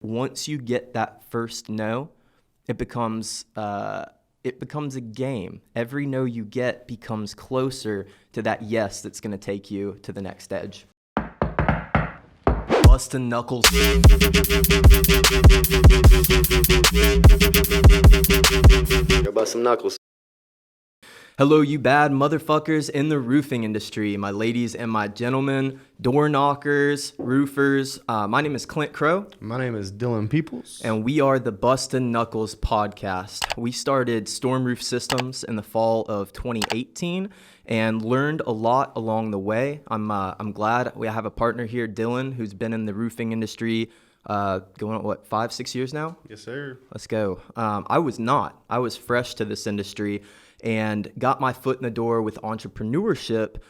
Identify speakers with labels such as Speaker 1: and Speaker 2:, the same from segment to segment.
Speaker 1: once you get that first no, it becomes a game. Every no you get becomes closer to that yes that's going to take you to the next edge. Bustin' knuckles.
Speaker 2: Go bust some knuckles.
Speaker 1: Hello, you bad motherfuckers in the roofing industry, my ladies and my gentlemen, door knockers, roofers. My name is Clint Crow.
Speaker 2: My name is Dylan Peoples.
Speaker 1: And we are the Bustin' Knuckles podcast. We started Storm Roof Systems in the fall of 2018 and learned a lot along the way. I'm glad we have a partner here, Dylan, who's been in the roofing industry going on, 5-6 years now?
Speaker 2: Yes, sir.
Speaker 1: Let's go. I was not. I was fresh to this industry and got my foot in the door with entrepreneurship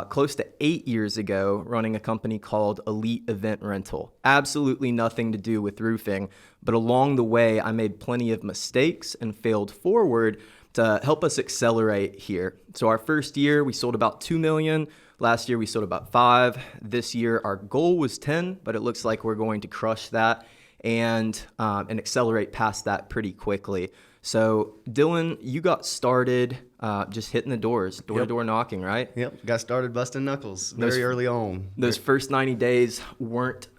Speaker 1: close to 8 years ago, running a company called Elite Event Rental. Absolutely nothing to do with roofing, but along the way, I made plenty of mistakes and failed forward to help us accelerate here. So our first year, we sold about 2 million. Last year, we sold about 5. This year, our goal was 10, but it looks like we're going to crush that and accelerate past that pretty quickly. So, Dylan, you got started just hitting the doors, door-to-door knocking, right?
Speaker 2: Yep, got started busting knuckles very early on.
Speaker 1: Those first 90 days weren't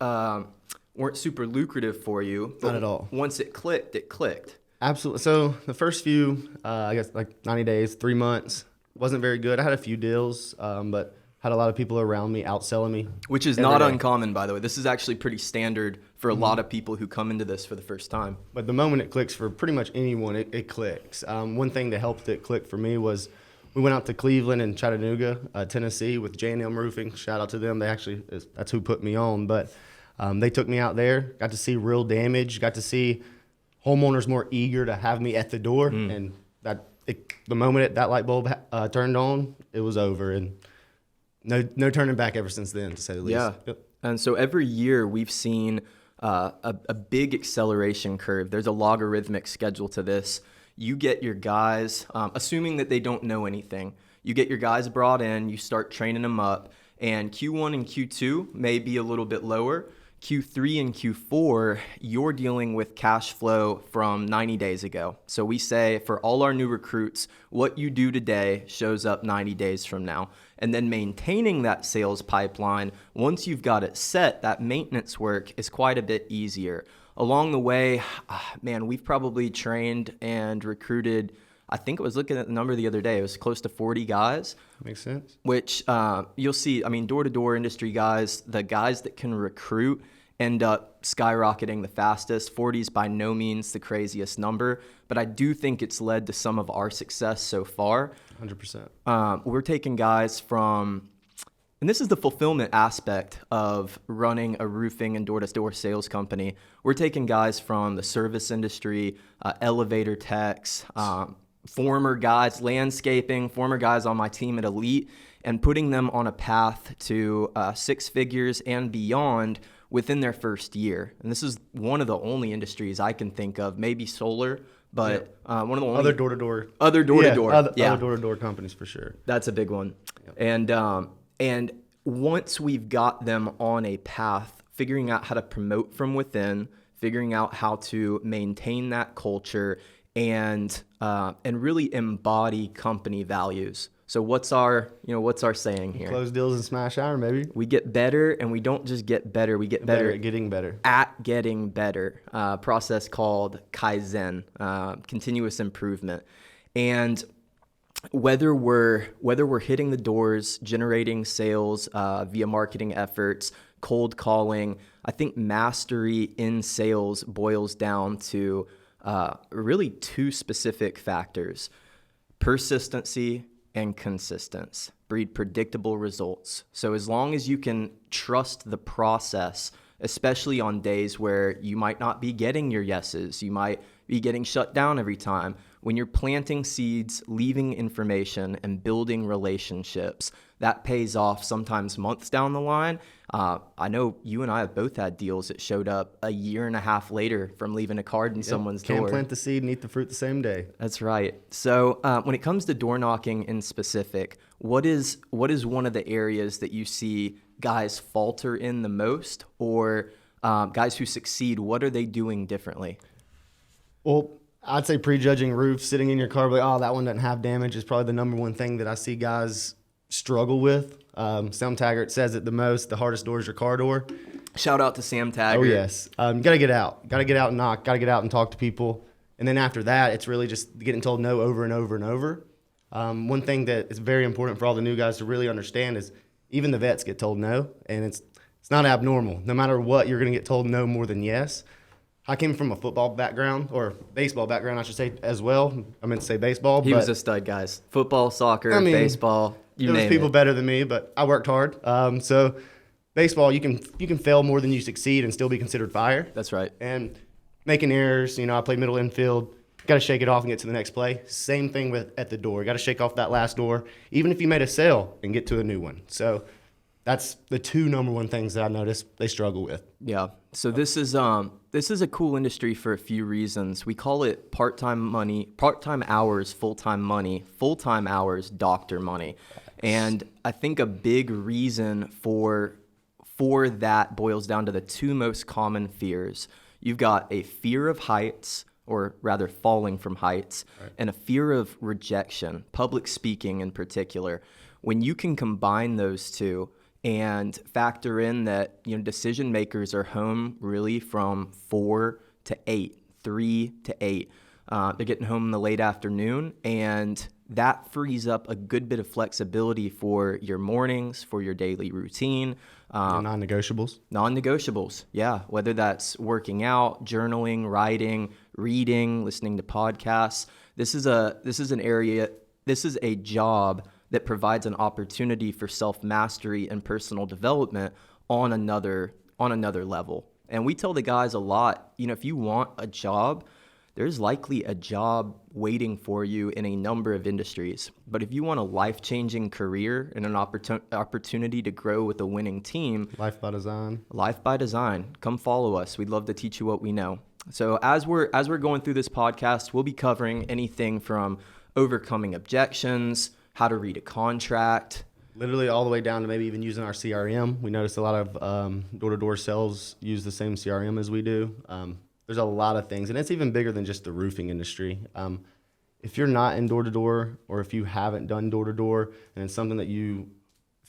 Speaker 1: super lucrative for you.
Speaker 2: Not at all.
Speaker 1: Once it clicked.
Speaker 2: Absolutely. So the first few, I guess like 90 days, 3 months, wasn't very good. I had a few deals, but had a lot of people around me outselling me.
Speaker 1: Which is not uncommon, by the way. This is actually pretty standard for a lot of people who come into this for the first time.
Speaker 2: But the moment it clicks for pretty much anyone, it clicks. One thing that helped it click for me was we went out to Cleveland and Chattanooga, Tennessee with J&M Roofing. Shout out to them. That's who put me on. But they took me out there, got to see real damage, got to see homeowners more eager to have me at the door. And the moment that light bulb turned on, it was over. And no turning back ever since then, to say the least.
Speaker 1: Yeah.
Speaker 2: Yep.
Speaker 1: And so every year we've seen a big acceleration curve. There's a logarithmic schedule to this. You get your guys, assuming that they don't know anything, you get your guys brought in, you start training them up, and Q1 and Q2 may be a little bit lower. Q3 and Q4, you're dealing with cash flow from 90 days ago. So we say for all our new recruits, what you do today shows up 90 days from now. And then maintaining that sales pipeline, once you've got it set, that maintenance work is quite a bit easier. Along the way, we've probably trained and recruited, I think I was looking at the number the other day, it was close to 40 guys.
Speaker 2: Makes sense.
Speaker 1: Which you'll see, door-to-door industry guys, the guys that can recruit end up skyrocketing the fastest. 40 is by no means the craziest number, but I do think it's led to some of our success so far.
Speaker 2: 100%.
Speaker 1: We're taking guys from, and this is the fulfillment aspect of running a roofing and door-to-door sales company. We're taking guys from the service industry, elevator techs, former guys, landscaping, former guys on my team at Elite, and putting them on a path to 6 figures and beyond within their first year. And this is one of the only industries I can think of, maybe solar, but one of the only
Speaker 2: other door-to-door.
Speaker 1: Other
Speaker 2: door-to-door companies for sure.
Speaker 1: That's a big one. Yep. And once we've got them on a path, figuring out how to promote from within, figuring out how to maintain that culture, and really embody company values. So what's our saying here?
Speaker 2: Close deals and smash iron, maybe.
Speaker 1: We get better, and we don't just get better. We get better
Speaker 2: at getting better.
Speaker 1: At getting better. Process called Kaizen, continuous improvement. And whether we're hitting the doors, generating sales via marketing efforts, cold calling, I think mastery in sales boils down to really 2 specific factors: persistency and consistency breed predictable results. So as long as you can trust the process, especially on days where you might not be getting your yeses, you might be getting shut down every time, when you're planting seeds, leaving information, and building relationships, that pays off sometimes months down the line. I know you and I have both had deals that showed up a year and a half later from leaving a card in someone's door.
Speaker 2: Can't plant the seed and eat the fruit the same day.
Speaker 1: That's right. So when it comes to door knocking in specific, what is one of the areas that you see guys falter in the most, or Guys who succeed, what are they doing differently?
Speaker 2: Well, I'd say prejudging roofs, sitting in your car, like, oh, that one doesn't have damage is probably the number one thing that I see guys struggle with. Sam Taggart says it the most, the hardest door is your car door.
Speaker 1: Shout out to Sam Taggart.
Speaker 2: Oh, yes. You got to get out. Got to get out and knock. Got to get out and talk to people. And then after that, it's really just getting told no over and over and over. One thing that is very important for all the new guys to really understand is even the vets get told no, and it's not abnormal. No matter what, you're going to get told no more than yes. I came from a football background, or baseball background, I should say, as well. I meant to say baseball.
Speaker 1: He was a stud, guys. Football, soccer, baseball, you name it.
Speaker 2: There was people better than me, but I worked hard. So baseball, you can fail more than you succeed and still be considered fire.
Speaker 1: That's right.
Speaker 2: And making errors, I played middle infield. Got to shake it off and get to the next play. Same thing at the door. Got to shake off that last door, even if you made a sale, and get to a new one. So that's the two number one things that I noticed they struggle with.
Speaker 1: Yeah. So this is a cool industry for a few reasons. We call it part-time money, part-time hours, full-time money, full-time hours, doctor money. And I think a big reason for that boils down to the two most common fears. You've got a fear of heights, or rather falling from heights, right, and a fear of rejection, public speaking in particular. When you can combine those two and factor in that decision makers are home really from 4 to 8, 3 to 8. They're getting home in the late afternoon, and that frees up a good bit of flexibility for your mornings, for your daily routine.
Speaker 2: Non-negotiables?
Speaker 1: Non-negotiables, yeah. Whether that's working out, journaling, writing, reading, listening to podcasts. This is a job that provides an opportunity for self-mastery and personal development on another level. And we tell the guys a lot, if you want a job, there's likely a job waiting for you in a number of industries. But if you want a life-changing career and an opportunity to grow with a winning team,
Speaker 2: Life by design.
Speaker 1: Life by design. Come follow us. We'd love to teach you what we know. So as we're going through this podcast, we'll be covering anything from overcoming objections, how to read a contract,
Speaker 2: literally all the way down to maybe even using our CRM. We noticed a lot of door-to-door sales use the same CRM as we do. There's a lot of things, and it's even bigger than just the roofing industry. If you're not in door-to-door, or if you haven't done door-to-door, and it's something that you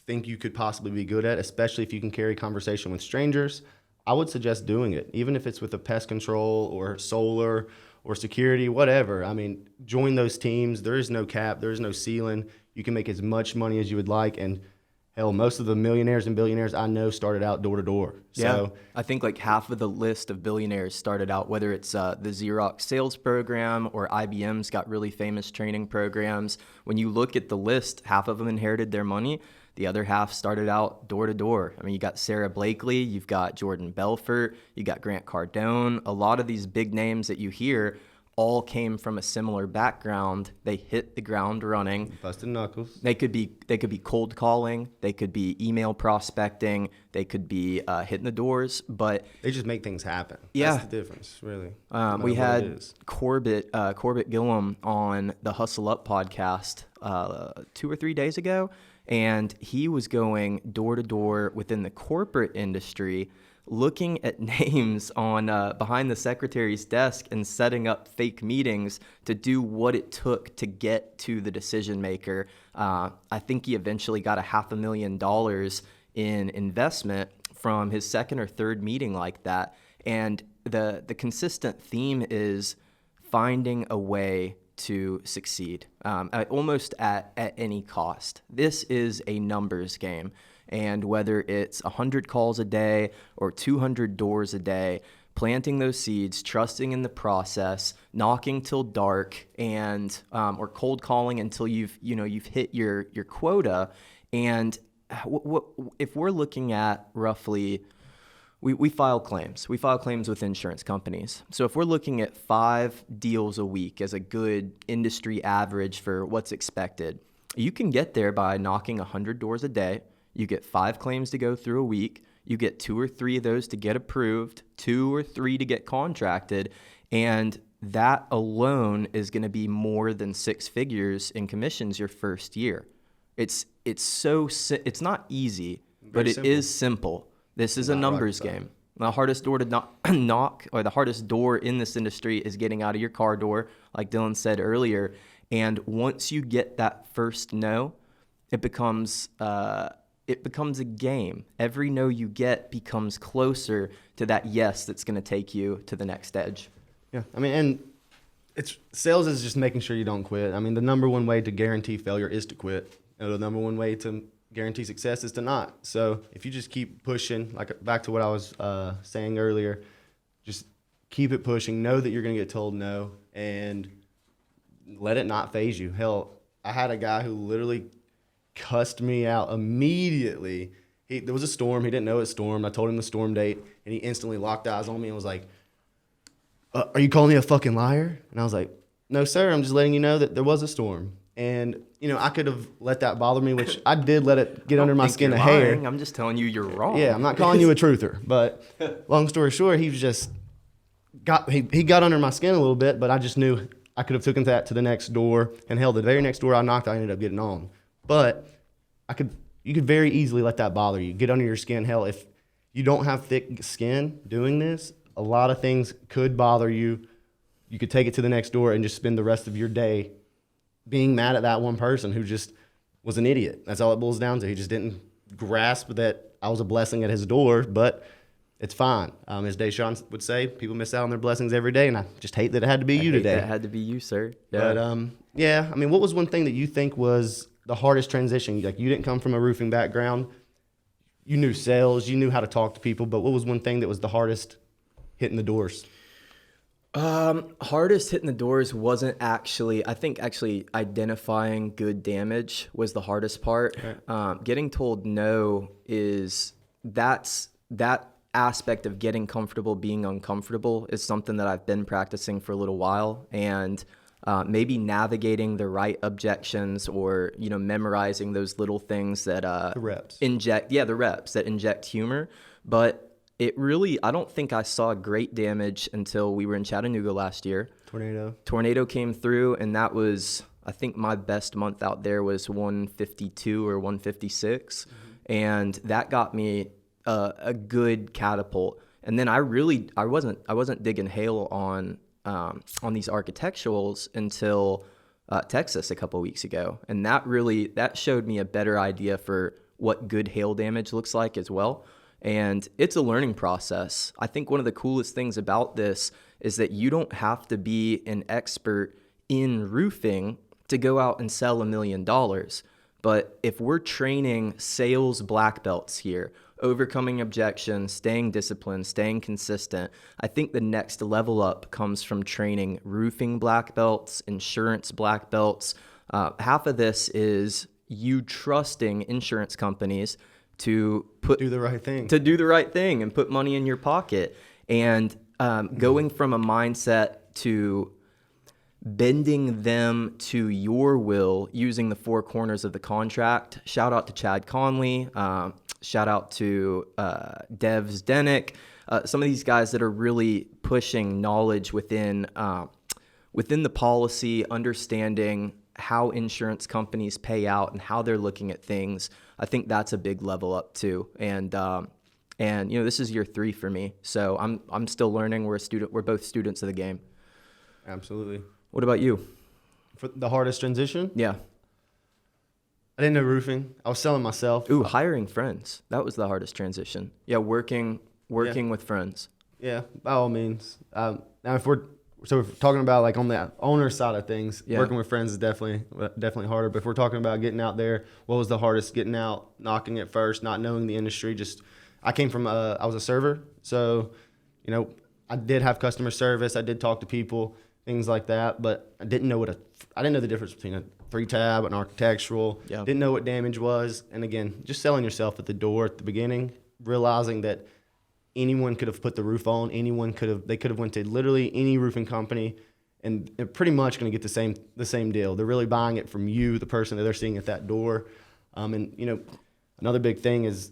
Speaker 2: think you could possibly be good at, especially if you can carry conversation with strangers, I would suggest doing it, even if it's with a pest control or solar or security, whatever. I mean, join those teams. There is no cap. There is no ceiling. You can make as much money as you would like, and hell, most of the millionaires and billionaires I know started out door to door.
Speaker 1: So I think like half of the list of billionaires started out, whether it's the Xerox sales program or IBM's got really famous training programs. When you look at the list, half of them inherited their money. The other half started out door to door. I mean, you got Sarah Blakely, you've got Jordan Belfort, you got Grant Cardone. A lot of these big names that you hear all came from a similar background. They hit the ground running.
Speaker 2: Busted knuckles.
Speaker 1: They could be cold calling. They could be email prospecting. They could be hitting the doors. But
Speaker 2: they just make things happen.
Speaker 1: Yeah,
Speaker 2: that's the difference, really.
Speaker 1: We had Corbett Gillum on the Hustle Up podcast 2 or 3 days ago, and he was going door to door within the corporate industry, looking at names on behind the secretary's desk and setting up fake meetings to do what it took to get to the decision maker. I think he eventually got $500,000 in investment from his second or third meeting like that. And the consistent theme is finding a way to succeed, almost at any cost. This is a numbers game. And whether it's 100 calls a day or 200 doors a day, planting those seeds, trusting in the process, knocking till dark, and or cold calling until you've hit your quota. And if we're looking at roughly, we file claims. We file claims with insurance companies. So if we're looking at 5 deals a week as a good industry average for what's expected, you can get there by knocking 100 doors a day. You get 5 claims to go through a week. You get 2 or 3 of those to get approved, 2 or 3 to get contracted, and that alone is going to be more than 6 figures in commissions your first year. It's not easy, but it is simple. This is a numbers game. The hardest door to knock, or the hardest door in this industry, is getting out of your car door, like Dylan said earlier. And once you get that first no, it becomes a game. Every no you get becomes closer to that yes that's going to take you to the next edge.
Speaker 2: Yeah, I mean, and sales is just making sure you don't quit. I mean, the number one way to guarantee failure is to quit. The number one way to guarantee success is to not. So if you just keep pushing, like back to what I was saying earlier, just keep it pushing. Know that you're going to get told no, and let it not phase you. Hell, I had a guy who literally cussed me out immediately. There was a storm. He didn't know it stormed. I told him the storm date, and he instantly locked eyes on me and was like, are you calling me a fucking liar? And I was like, no, sir. I'm just letting you know that there was a storm. And, I could have let that bother me, which I did let it get under my skin a hair.
Speaker 1: I'm just telling you you're wrong.
Speaker 2: Yeah, I'm not calling you a truther. But long story short, he got under my skin a little bit, but I just knew I could have taken that to the next door. And hell, the very next door I knocked, I ended up getting on. But you could very easily let that bother you, get under your skin. Hell, if you don't have thick skin doing this, a lot of things could bother you. You could take it to the next door and just spend the rest of your day being mad at that one person who just was an idiot. That's all it boils down to. He just didn't grasp that I was a blessing at his door, but it's fine. As Deshaun would say, people miss out on their blessings every day, and I just hate that it had to be you today.
Speaker 1: That had to be you, sir. Yeah.
Speaker 2: But, yeah, I mean, what was one thing that you think was the hardest transition? Like, you didn't come from a roofing background. You knew sales. You knew how to talk to people, but what was one thing that was the hardest hitting the doors?
Speaker 1: Hardest hitting the doors wasn't actually identifying good damage was the hardest part. Right. Getting told no that aspect of getting comfortable being uncomfortable is something that I've been practicing for a little while, and maybe navigating the right objections, or memorizing those little things that
Speaker 2: the reps
Speaker 1: that inject humor. But I don't think I saw great damage until we were in Chattanooga last year. Tornado came through, and that was, I think my best month out there was 152 or 156. Mm-hmm. And that got me a good catapult. And then I wasn't digging hail on these architecturals until Texas a couple weeks ago. And that showed me a better idea for what good hail damage looks like as well. And it's a learning process. I think one of the coolest things about this is that you don't have to be an expert in roofing to go out and sell $1 million. But if we're training sales black belts here, overcoming objections, staying disciplined, staying consistent, I think the next level up comes from training roofing black belts, insurance black belts. Half of this is you trusting insurance companies to
Speaker 2: do the right
Speaker 1: thing and put money in your pocket, and going from a mindset to bending them to your will using the four corners of the contract. Shout out to Chad Conley. Shout out to Devs Denick. Some of these guys that are really pushing knowledge within the policy, understanding how insurance companies pay out and how they're looking at things. I think that's a big level up too. And this is year 3 for me. So I'm still learning. We're both students of the game.
Speaker 2: Absolutely.
Speaker 1: What about you?
Speaker 2: For the hardest transition?
Speaker 1: Yeah.
Speaker 2: I didn't know roofing. I was selling myself.
Speaker 1: Ooh, hiring friends. That was the hardest transition. Yeah, working with friends.
Speaker 2: Yeah, by all means. Now if we're talking about like on the owner side of things, working with friends is definitely harder. But if we're talking about getting out there, what was the hardest? Getting out, knocking at first, not knowing the industry. I came from I was a server, so I did have customer service. I did talk to people, things like that. But I didn't know the difference between a 3-tab, an architectural. Yeah. Didn't know what damage was. And again, just selling yourself at the door at the beginning, realizing that anyone could have put the roof on. They could have went to literally any roofing company, and they're pretty much going to get the same deal. They're really buying it from you, the person that they're seeing at that door. Another big thing is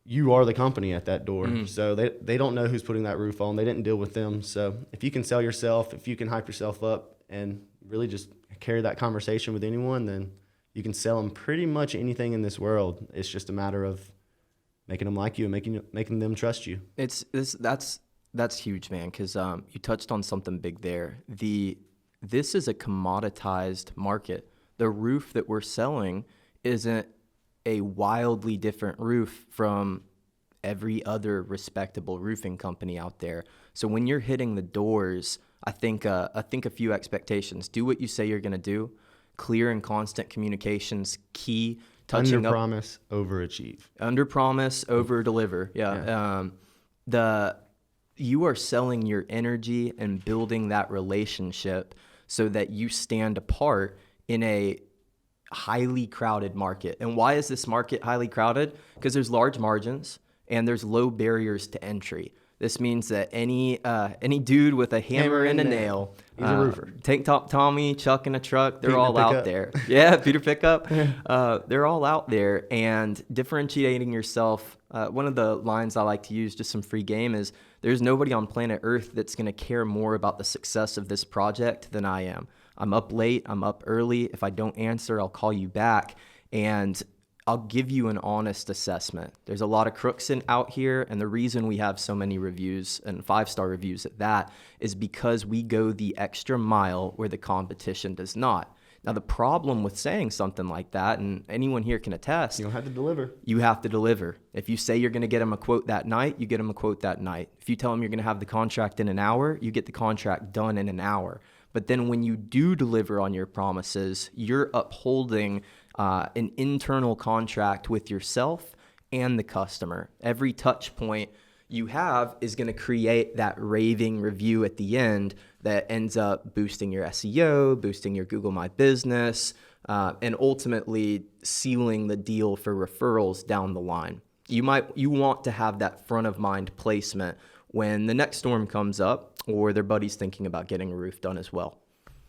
Speaker 2: you are the company at that door. Mm-hmm. So they don't know who's putting that roof on. They didn't deal with them. So if you can sell yourself, if you can hype yourself up and really just carry that conversation with anyone, then you can sell them pretty much anything in this world. It's just a matter of making them like you and making them trust you.
Speaker 1: That's huge, man. Because you touched on something big there. This is a commoditized market. The roof that we're selling isn't a wildly different roof from every other respectable roofing company out there. So when you're hitting the doors, I think a few expectations. Do what you say you're going to do. Clear and constant communications key.
Speaker 2: Under promise, overachieve.
Speaker 1: Under promise, over deliver. Yeah. You are selling your energy and building that relationship so that you stand apart in a highly crowded market. And why is this market highly crowded? Because there's large margins and there's low barriers to entry. This means that any dude with a hammer and a nail,
Speaker 2: he's a roofer.
Speaker 1: Tank Top Tommy, Chuck in a truck, they're
Speaker 2: Peter
Speaker 1: all out
Speaker 2: Pickup.
Speaker 1: there. Yeah, Peter Pickup. They're all out there. And differentiating yourself, one of the lines I like to use, just some free game, is there's nobody on planet Earth that's going to care more about the success of this project than I am. I'm up late, I'm up early. If I don't answer, I'll call you back. And I'll give you an honest assessment. There's a lot of crooks out here, and the reason we have so many reviews, and 5-star reviews at that, is because we go the extra mile where the competition does not. Now, the problem with saying something like that, and anyone here can attest,
Speaker 2: You don't have to deliver.
Speaker 1: you have to deliver. If you say you're going to get them a quote that night, you get them a quote that night. If you tell them you're going to have the contract in an hour, you get the contract done in an hour. But then when you do deliver on your promises, you're upholding an internal contract with yourself and the customer. Every touch point you have is going to create that raving review at the end that ends up boosting your SEO, boosting your Google My Business, and ultimately sealing the deal for referrals down the line. You want to have that front of mind placement when the next storm comes up or their buddy's thinking about getting a roof done as well.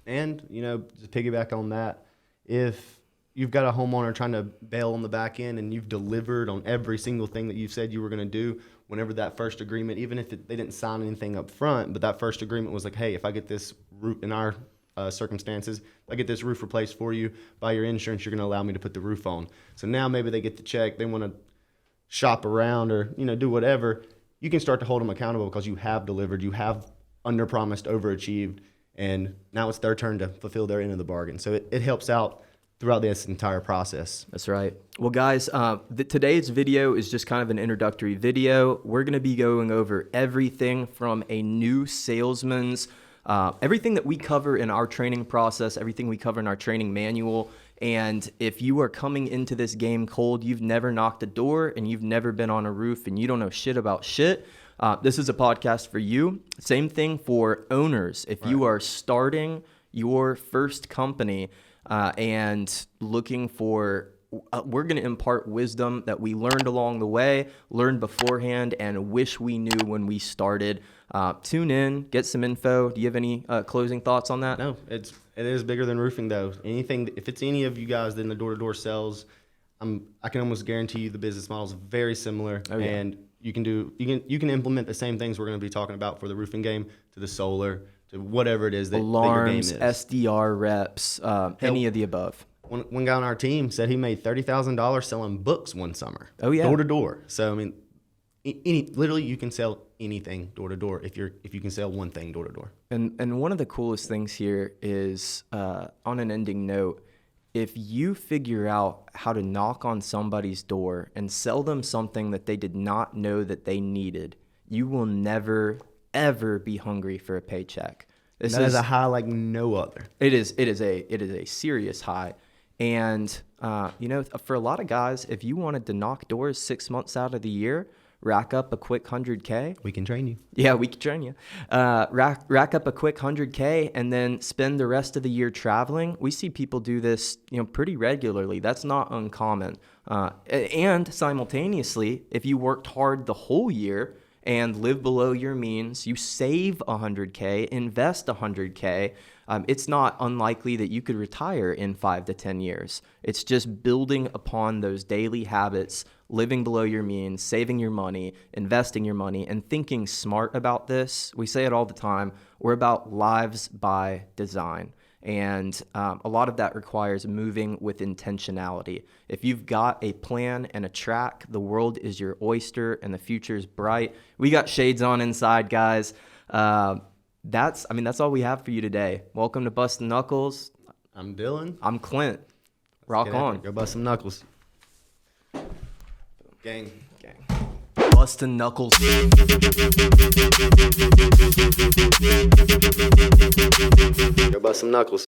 Speaker 2: And, to piggyback on that, if you've got a homeowner trying to bail on the back end and you've delivered on every single thing that you've said you were going to do, whenever that first agreement, even if they didn't sign anything up front, but that first agreement was like, hey, if I get this roof, in our circumstances, if I get this roof replaced for you by your insurance, you're going to allow me to put the roof on. So now maybe they get the check, they want to shop around or, do whatever. You can start to hold them accountable because you have delivered, you have under-promised, overachieved, and now it's their turn to fulfill their end of the bargain. So it helps out throughout this entire process.
Speaker 1: That's right. Well, guys, today's video is just kind of an introductory video. We're going to be going over everything from a new salesman's, everything that we cover in our training process, everything we cover in our training manual. And if you are coming into this game cold, you've never knocked a door and you've never been on a roof and you don't know shit about shit, this is a podcast for you. Same thing for owners. If you are starting your first company and looking for, we're going to impart wisdom that we learned along the way, learned beforehand, and wish we knew when we started. Tune in, get some info. Do you have any closing thoughts on that?
Speaker 2: No, it is bigger than roofing though. If it's any of you guys in the door-to-door sales, I can almost guarantee you the business model is very similar.
Speaker 1: Oh, yeah.
Speaker 2: And you can implement the same things we're going to be talking about for the roofing game to the solar to whatever it is that
Speaker 1: Alarms,
Speaker 2: that your game is.
Speaker 1: SDR reps, any of the above.
Speaker 2: One guy on our team said he made $30,000 selling books one summer.
Speaker 1: Oh, yeah.
Speaker 2: Door to door. So I mean, literally you can sell anything door to door if you can sell one thing door to door.
Speaker 1: And one of the coolest things here is, on an ending note, if you figure out how to knock on somebody's door and sell them something that they did not know that they needed, you will never, ever be hungry for a paycheck.
Speaker 2: That is a high like no other.
Speaker 1: It is a serious high. And, for a lot of guys, if you wanted to knock doors 6 months out of the year, rack up a quick 100K.
Speaker 2: We can train you.
Speaker 1: Yeah, we can train you. Rack up a quick 100K and then spend the rest of the year traveling. We see people do this, pretty regularly. That's not uncommon. And simultaneously, if you worked hard the whole year and live below your means, you save 100K, invest 100K, it's not unlikely that you could retire in 5 to 10 years. It's just building upon those daily habits, living below your means, saving your money, investing your money, and thinking smart about this. We say it all the time. We're about lives by design. And a lot of that requires moving with intentionality. If you've got a plan and a track, the world is your oyster and the future is bright. We got shades on inside, guys. That's all we have for you today. Welcome to Bustin' Knuckles.
Speaker 2: I'm Dylan.
Speaker 1: I'm Clint. Rock on.
Speaker 2: Go bust some knuckles. Gang.
Speaker 1: Bustin' Knuckles.
Speaker 2: Go bust some knuckles.